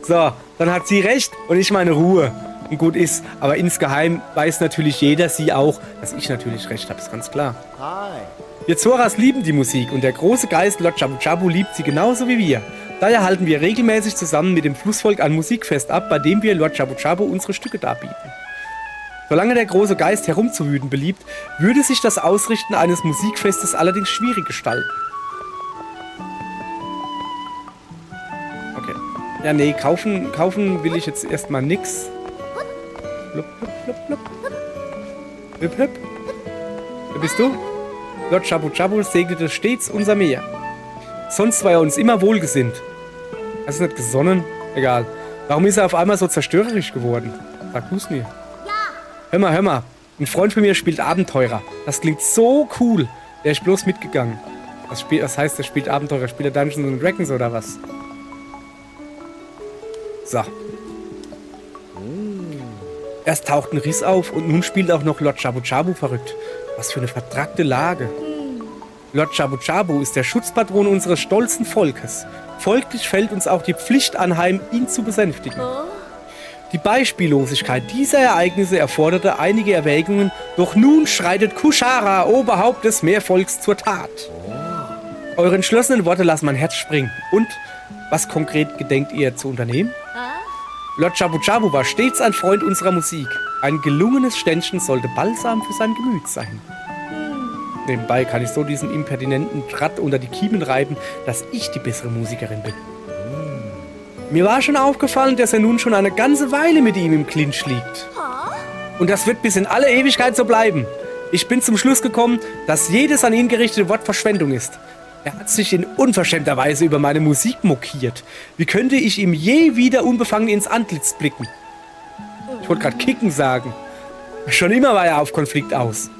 So, dann hat sie recht und ich meine Ruhe. Und gut ist, aber insgeheim weiß natürlich jeder, sie auch, dass ich natürlich recht habe, ist ganz klar. Wir Zoras lieben die Musik und der große Geist Lord Jabu Jabu liebt sie genauso wie wir. Daher halten wir regelmäßig zusammen mit dem Flussvolk ein Musikfest ab, bei dem wir Lord Jabu Jabu unsere Stücke darbieten. Solange der große Geist herumzuwüten beliebt, würde sich das Ausrichten eines Musikfestes allerdings schwierig gestalten. Okay. Ja, nee, kaufen will ich jetzt erstmal nix. Blub, blub, blub, blub. Hüpp, hüpp. Wer bist du? Lord Jabu Jabu segnete stets unser Meer. Sonst war er uns immer wohlgesinnt. Hast du nicht gesonnen? Egal. Warum ist er auf einmal so zerstörerisch geworden? Sag du's mir. Hör mal. Ein Freund von mir spielt Abenteurer. Das klingt so cool. Der ist bloß mitgegangen. Was heißt, er spielt Abenteurer? Spielt er Dungeons and Dragons oder was? So. Erst taucht ein Riss auf und nun spielt auch noch Lord Jabu Jabu verrückt. Was für eine vertrackte Lage. Lord Jabu Jabu ist der Schutzpatron unseres stolzen Volkes. Folglich fällt uns auch die Pflicht anheim, ihn zu besänftigen. Die Beispiellosigkeit dieser Ereignisse erforderte einige Erwägungen, doch nun schreitet Kushara, Oberhaupt des Meervolks, zur Tat. Eure entschlossenen Worte lassen mein Herz springen. Und was konkret gedenkt ihr zu unternehmen? Lord Jabu Jabu war stets ein Freund unserer Musik. Ein gelungenes Ständchen sollte Balsam für sein Gemüt sein. Nebenbei kann ich so diesen impertinenten Dratt unter die Kiemen reiben, dass ich die bessere Musikerin bin. Mir war schon aufgefallen, dass er nun schon eine ganze Weile mit ihm im Clinch liegt. Und das wird bis in alle Ewigkeit so bleiben. Ich bin zum Schluss gekommen, dass jedes an ihn gerichtete Wort Verschwendung ist. Er hat sich in unverschämter Weise über meine Musik mokiert. Wie könnte ich ihm je wieder unbefangen ins Antlitz blicken? Ich wollte gerade kicken sagen. Schon immer war er auf Konflikt aus.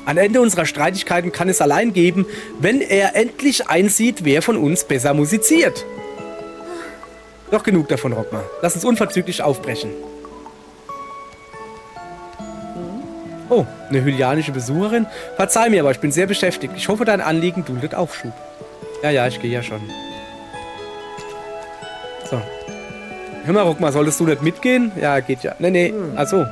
Ein Ende unserer Streitigkeiten kann es allein geben, wenn er endlich einsieht, wer von uns besser musiziert. Doch genug davon, Rockmar. Lass uns unverzüglich aufbrechen. Oh, eine hylianische Besucherin? Verzeih mir, aber ich bin sehr beschäftigt. Ich hoffe, dein Anliegen duldet Aufschub. Ja, ich gehe ja schon. So. Hör mal, Rockmar, solltest du nicht mitgehen? Ja, geht ja. Nee. Also,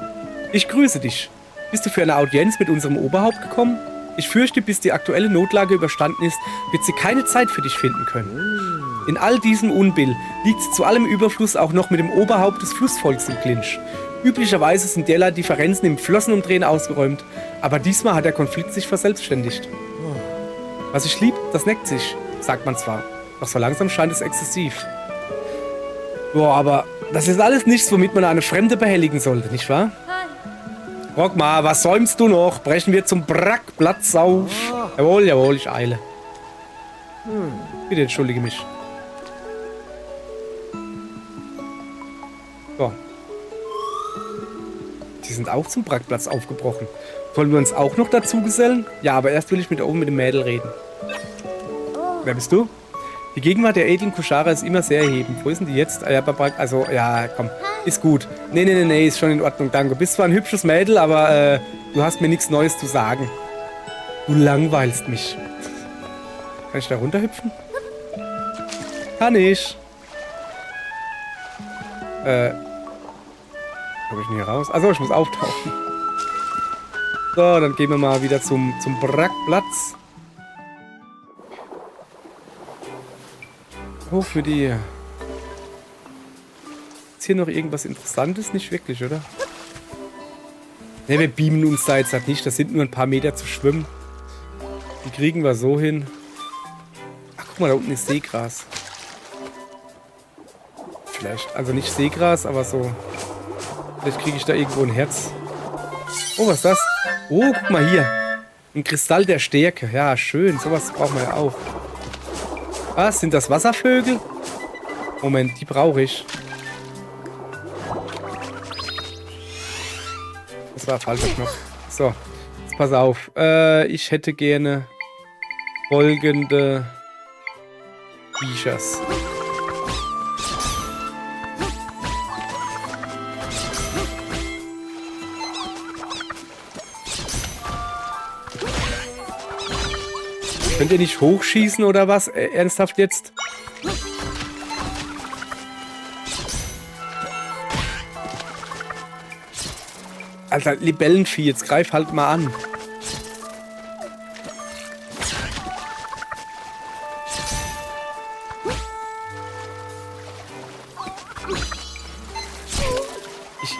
ich grüße dich. Bist du für eine Audienz mit unserem Oberhaupt gekommen? Ich fürchte, bis die aktuelle Notlage überstanden ist, wird sie keine Zeit für dich finden können. In all diesem Unbill liegt sie zu allem Überfluss auch noch mit dem Oberhaupt des Flussvolks im Clinch. Üblicherweise sind derlei Differenzen im Flossenumdrehen ausgeräumt, aber diesmal hat der Konflikt sich verselbstständigt. Was sich liebt, das neckt sich, sagt man zwar, doch so langsam scheint es exzessiv. Boah, aber das ist alles nichts, womit man eine Fremde behelligen sollte, nicht wahr? Rockmar, was säumst du noch? Brechen wir zum Brackplatz auf. Jawohl, ich eile. Bitte entschuldige mich. So. Die sind auch zum Brackplatz aufgebrochen. Wollen wir uns auch noch dazu gesellen? Ja, aber erst will ich mit dem Mädel reden. Wer bist du? Die Gegenwart der edlen Kushara ist immer sehr erhebend. Wo ist denn die jetzt? Also, ja, komm. Ist gut. Nee, ist schon in Ordnung, danke. Bist zwar ein hübsches Mädel, aber du hast mir nichts Neues zu sagen. Du langweilst mich. Kann ich da runterhüpfen? Kann ich. Komme ich nicht raus? Achso, ich muss auftauchen. So, dann gehen wir mal wieder zum Brackplatz. Hoch für die. Ist hier noch irgendwas Interessantes? Nicht wirklich, oder? Ne, wir beamen uns da jetzt halt nicht. Das sind nur ein paar Meter zu schwimmen. Die kriegen wir so hin. Ach, guck mal, da unten ist Seegras. Vielleicht, also nicht Seegras, aber so. Vielleicht kriege ich da irgendwo ein Herz. Oh, was ist das? Oh, guck mal hier. Ein Kristall der Stärke. Ja, schön. Sowas brauchen wir ja auch. Was? Sind das Wasservögel? Moment, die brauche ich. Das war falscher Knopf. So, jetzt pass auf. Ich hätte gerne folgende Viechers. Könnt ihr nicht hochschießen oder was? Ernsthaft jetzt? Alter, Libellenvieh, jetzt greif halt mal an.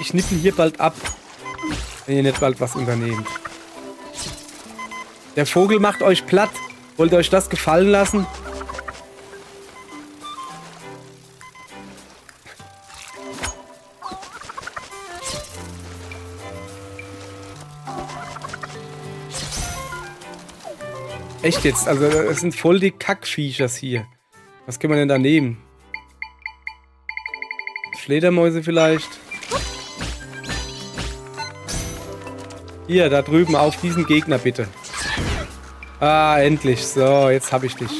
Ich nippel hier bald ab, wenn ihr nicht bald was unternehmt. Der Vogel macht euch platt. Wollt ihr euch das gefallen lassen? Echt jetzt? Also es sind voll die Kackviechers hier. Was können wir denn da nehmen? Fledermäuse vielleicht? Hier, da drüben auf diesen Gegner bitte. Ah, endlich. So, jetzt habe ich dich.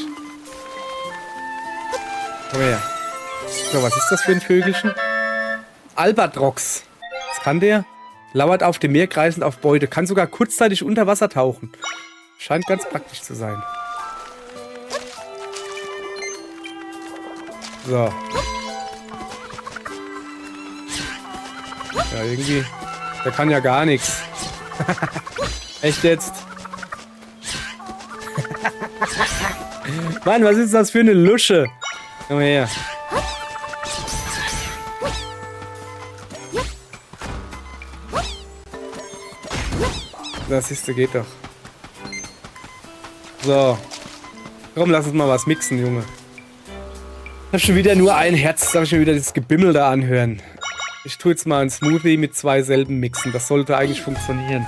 Komm her. So, was ist das für ein Vögelchen? Albatrox. Was kann der? Lauert auf dem Meer kreisend auf Beute. Kann sogar kurzzeitig unter Wasser tauchen. Scheint ganz praktisch zu sein. So. Ja, irgendwie. Der kann ja gar nichts. Echt jetzt? Mann, was ist das für eine Lusche? Komm her. Das ist, geht doch. So. Komm, lass uns mal was mixen, Junge. Ich hab schon wieder nur ein Herz, darf ich schon wieder das Gebimmel da anhören. Ich tue jetzt mal einen Smoothie mit 2 selben mixen. Das sollte eigentlich funktionieren.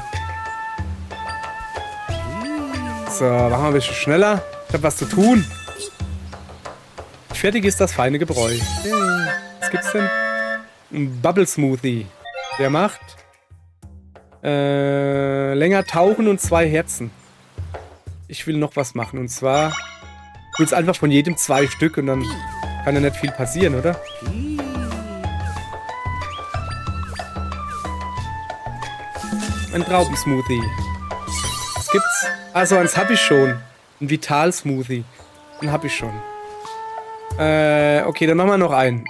So, machen wir ein bisschen schneller. Ich hab was zu tun. Fertig ist das feine Gebräu. Hey, was gibt's denn? Ein Bubble Smoothie. Der macht länger tauchen und 2 Herzen. Ich will noch was machen. Und zwar jetzt einfach von jedem 2 Stück und dann kann ja nicht viel passieren, oder? Ein Traubensmoothie. Was gibt's? Also eins habe ich schon. Ein Vital-Smoothie. Den habe ich schon. Okay, dann machen wir noch einen.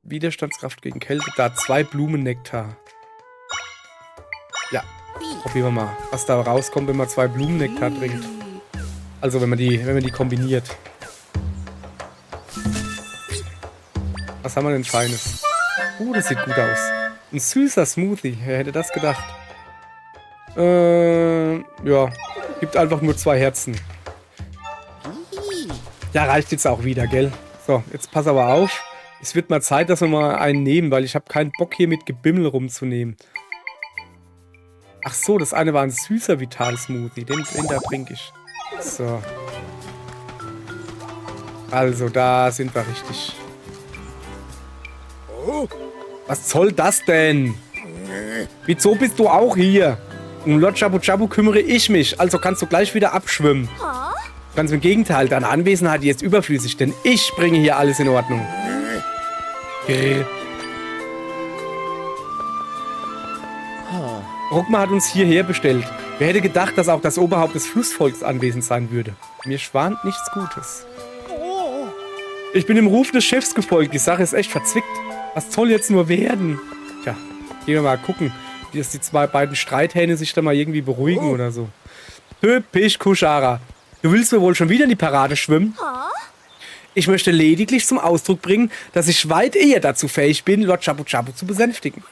Widerstandskraft gegen Kälte. Da 2 Blumennektar. Ja. Probieren wir mal, was da rauskommt, wenn man 2 Blumennektar trinkt. Also wenn man die kombiniert. Was haben wir denn Feines? Das sieht gut aus. Ein süßer Smoothie. Wer hätte das gedacht? Ja. Gibt einfach nur 2 Herzen. Ja, reicht jetzt auch wieder, gell? So, jetzt pass aber auf. Es wird mal Zeit, dass wir mal einen nehmen, weil ich habe keinen Bock hier mit Gebimmel rumzunehmen. Ach so, das eine war ein süßer Vital-Smoothie. Den da trinke ich. So. Also, da sind wir richtig. Was soll das denn? Wieso bist du auch hier? Um Lord Jabu Jabu kümmere ich mich. Also kannst du gleich wieder abschwimmen. Ganz im Gegenteil, deine Anwesenheit ist überflüssig, denn ich bringe hier alles in Ordnung. Okay. Rogma hat uns hierher bestellt. Wer hätte gedacht, dass auch das Oberhaupt des Flussvolks anwesend sein würde? Mir schwant nichts Gutes. Ich bin dem Ruf des Chefs gefolgt. Die Sache ist echt verzwickt. Was soll jetzt nur werden? Tja, gehen wir mal gucken, wie das die beiden Streithähne sich da mal irgendwie beruhigen oder so. Typisch Kuschara. Du willst mir wohl schon wieder in die Parade schwimmen? Ich möchte lediglich zum Ausdruck bringen, dass ich weit eher dazu fähig bin, Lord Jabu Jabu zu besänftigen.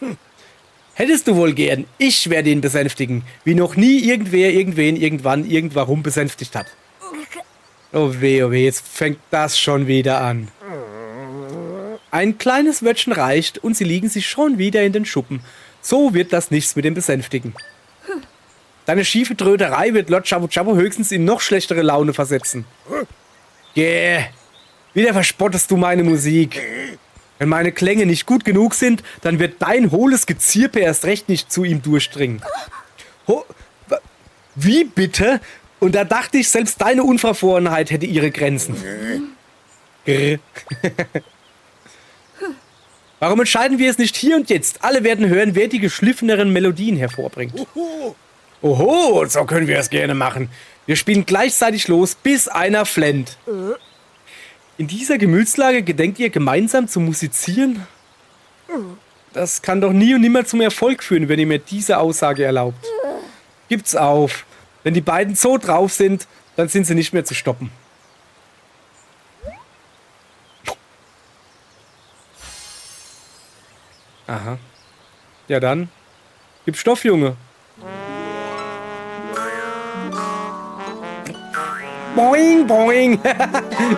Hättest du wohl gern, ich werde ihn besänftigen, wie noch nie irgendwer, irgendwen, irgendwann, irgendwarum besänftigt hat. Oh weh, jetzt fängt das schon wieder an. Ein kleines Wörtchen reicht und sie liegen sich schon wieder in den Schuppen. So wird das nichts mit dem Besänftigen. Deine schiefe Tröterei wird Lord Jabu Jabu höchstens in noch schlechtere Laune versetzen. Wieder verspottest du meine Musik. Wenn meine Klänge nicht gut genug sind, dann wird dein hohles Gezirpe erst recht nicht zu ihm durchdringen. Wie bitte? Und da dachte ich, selbst deine Unverfrorenheit hätte ihre Grenzen. Warum entscheiden wir es nicht hier und jetzt? Alle werden hören, wer die geschliffeneren Melodien hervorbringt. Oho, so können wir es gerne machen. Wir spielen gleichzeitig los, bis einer flennt. In dieser Gemütslage gedenkt ihr gemeinsam zu musizieren? Das kann doch nie und nimmer zum Erfolg führen, wenn ihr mir diese Aussage erlaubt. Gibt's auf. Wenn die beiden so drauf sind, dann sind sie nicht mehr zu stoppen. Aha. Ja dann. Gib Stoff, Junge. Boing, boing.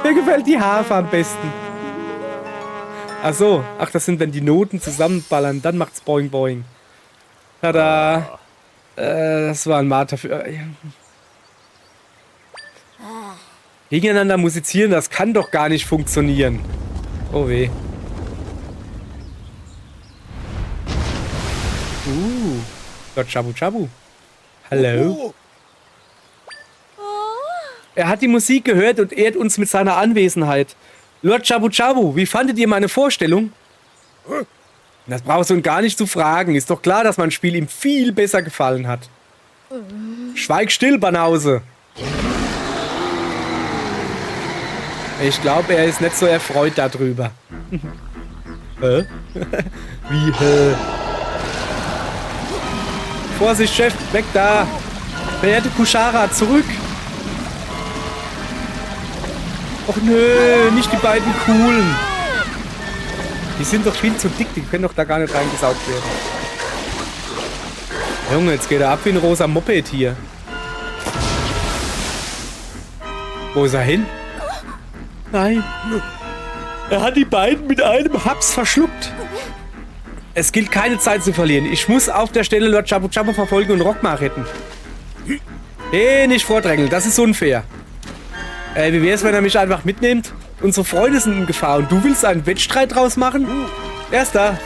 Mir gefällt die Harfe am besten. Ach so. Ach, das sind, wenn die Noten zusammenballern, dann macht's boing, boing. Tada. Das war ein Marter für... Gegeneinander musizieren, das kann doch gar nicht funktionieren. Oh weh. Lord Chabu Chabu. Hallo? Er hat die Musik gehört und ehrt uns mit seiner Anwesenheit. Lord Chabu Chabu, wie fandet ihr meine Vorstellung? Das brauchst du ihn gar nicht zu fragen. Ist doch klar, dass mein Spiel ihm viel besser gefallen hat. Schweig still, Banause. Ich glaube, er ist nicht so erfreut darüber. Hä? Wie, hä? Vorsicht, Chef, weg da! Verehrte Kushara, zurück! Och nö, nicht die beiden Coolen. Die sind doch viel zu dick, die können doch da gar nicht reingesaugt werden. Junge, jetzt geht er ab wie ein rosa Moped hier. Wo ist er hin? Nein. Er hat die beiden mit einem Haps verschluckt. Es gilt keine Zeit zu verlieren. Ich muss auf der Stelle Lord Chabu Chabu verfolgen und Rockmar retten. Nicht vordrängeln, das ist unfair. Wie wär's, wenn er mich einfach mitnimmt? Unsere Freunde sind in Gefahr und du willst einen Wettstreit draus machen? Erster.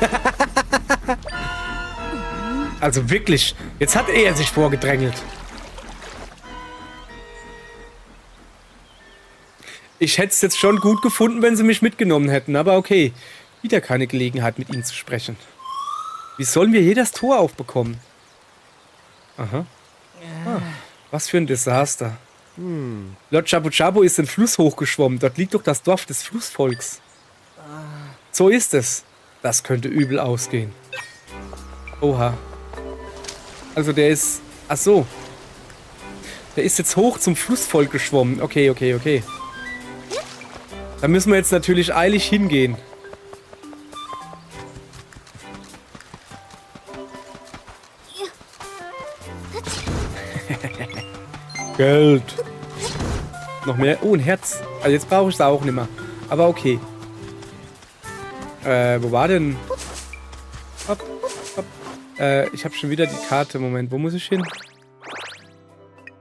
Also wirklich, jetzt hat er sich vorgedrängelt. Ich hätte es jetzt schon gut gefunden, wenn sie mich mitgenommen hätten, aber okay. Wieder keine Gelegenheit, mit ihnen zu sprechen. Wie sollen wir hier das Tor aufbekommen? Aha. Was für ein Desaster. Lord Chabu Chabu ist den Fluss hochgeschwommen. Dort liegt doch das Dorf des Flussvolks. So ist es. Das könnte übel ausgehen. Oha. Also der ist... Ach so. Der ist jetzt hoch zum Flussvolk geschwommen. Okay, okay, okay. Da müssen wir jetzt natürlich eilig hingehen. Geld. Noch mehr? Oh, ein Herz. Also jetzt brauche ich es auch nicht mehr. Aber okay. Wo war denn? Hopp, hopp. Ich habe schon wieder die Karte. Moment, wo muss ich hin?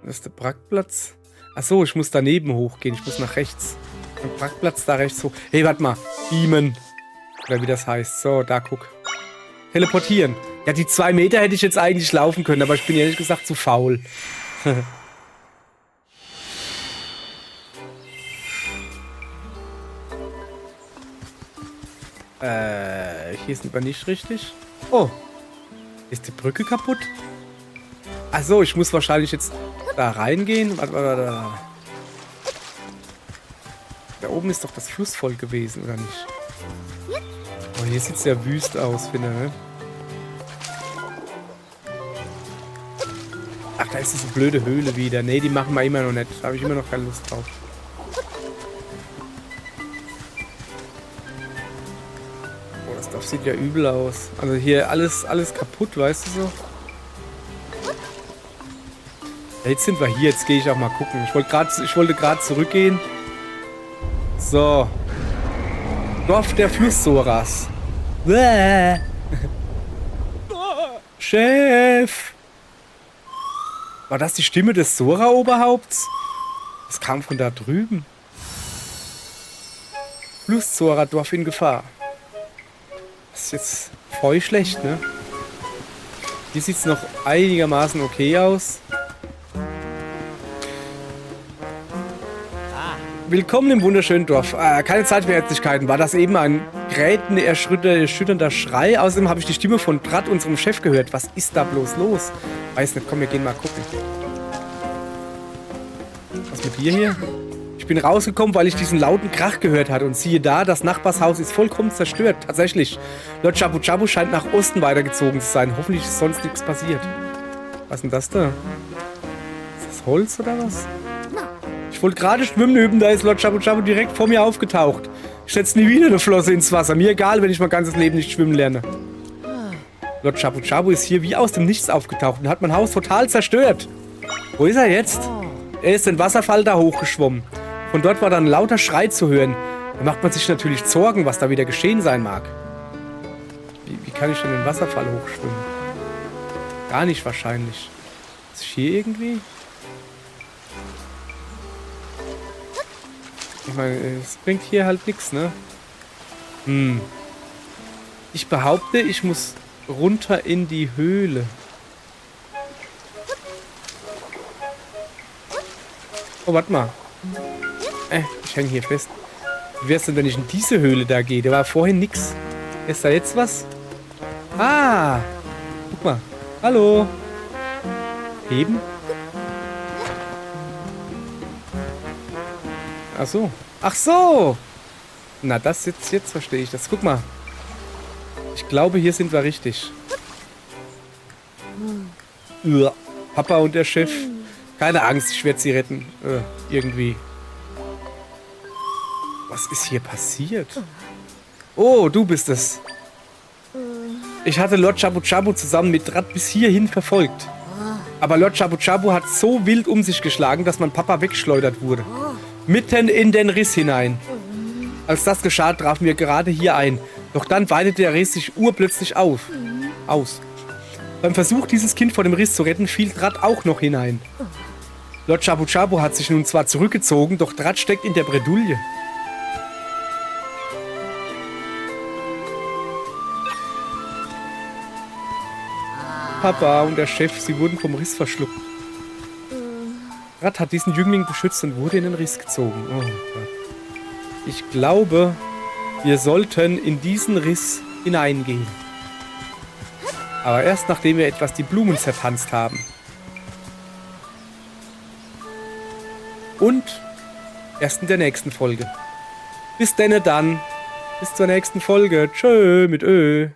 Das ist der Parkplatz. Achso, ich muss daneben hochgehen. Ich muss nach rechts. Der Parkplatz da rechts hoch. Hey, warte mal. Beamen. Oder wie das heißt. So, da guck. Teleportieren. Ja, die 2 Meter hätte ich jetzt eigentlich laufen können, aber ich bin ehrlich gesagt zu faul. Hier sind wir nicht richtig. Oh. Ist die Brücke kaputt? Achso, ich muss wahrscheinlich jetzt da reingehen. Warte. Da oben ist doch das Flussvolk gewesen, oder nicht? Oh, hier sieht es ja wüst aus, finde ich, ne? Ach, da ist diese blöde Höhle wieder. Ne, die machen wir immer noch nicht. Da habe ich immer noch keine Lust drauf. Oh, das Dorf sieht ja übel aus. Also hier alles kaputt, weißt du so? Ja, jetzt sind wir hier. Jetzt gehe ich auch mal gucken. Ich wollte gerade zurückgehen. So. Dorf der Flusssoras. Chef! War das die Stimme des Sora-Oberhaupts? Das kam von da drüben. Fluss-Sora-Dorf in Gefahr. Das ist jetzt voll schlecht, ne? Hier sieht es noch einigermaßen okay aus. Willkommen im wunderschönen Dorf. Keine Zeit für Herzlichkeiten. War das eben ein erschütternder Schrei? Außerdem habe ich die Stimme von Drat, unserem Chef, gehört. Was ist da bloß los? Weiß nicht. Komm, wir gehen mal gucken. Was mit dir hier? Ich bin rausgekommen, weil ich diesen lauten Krach gehört hatte. Und siehe da, das Nachbarshaus ist vollkommen zerstört. Tatsächlich. Lord Chabu Chabu scheint nach Osten weitergezogen zu sein. Hoffentlich ist sonst nichts passiert. Was ist denn das da? Ist das Holz oder was? Ich wollte gerade schwimmen üben, da ist Lord Chabu Chabu direkt vor mir aufgetaucht. Ich setze nie wieder eine Flosse ins Wasser. Mir egal, wenn ich mein ganzes Leben nicht schwimmen lerne. Lord Chabu Chabu ist hier wie aus dem Nichts aufgetaucht und hat mein Haus total zerstört. Wo ist er jetzt? Er ist den Wasserfall da hochgeschwommen. Von dort war dann ein lauter Schrei zu hören. Da macht man sich natürlich Sorgen, was da wieder geschehen sein mag. Wie kann ich denn den Wasserfall hochschwimmen? Gar nicht wahrscheinlich. Ist hier irgendwie? Ich meine, es bringt hier halt nichts, ne? Ich behaupte, ich muss runter in die Höhle. Oh, warte mal. Ich hänge hier fest. Wie wär's denn, wenn ich in diese Höhle da gehe? Da war vorhin nix. Ist da jetzt was? Ah! Guck mal. Hallo. Heben? Ach so. Ach so! Na, das jetzt verstehe ich das. Guck mal. Ich glaube, hier sind wir richtig. Uah. Papa und der Chef. Keine Angst, ich werde sie retten. Irgendwie. Was ist hier passiert? Oh, du bist es. Ich hatte Lord Chabu Chabu zusammen mit Draht bis hierhin verfolgt. Aber Lord Chabu Chabu hat so wild um sich geschlagen, dass mein Papa weggeschleudert wurde. Mitten in den Riss hinein. Als das geschah, trafen wir gerade hier ein. Doch dann weitete der Riss sich urplötzlich aus. Beim Versuch, dieses Kind vor dem Riss zu retten, fiel Draht auch noch hinein. Lord Chabu Chabu hat sich nun zwar zurückgezogen, doch Draht steckt in der Bredouille. Papa und der Chef, sie wurden vom Riss verschluckt. Draht hat diesen Jüngling beschützt und wurde in den Riss gezogen. Oh Gott. Ich glaube, wir sollten in diesen Riss hineingehen. Aber erst nachdem wir etwas die Blumen zertanzt haben. Und erst in der nächsten Folge. Bis denne dann. Bis zur nächsten Folge. Tschö mit Ö.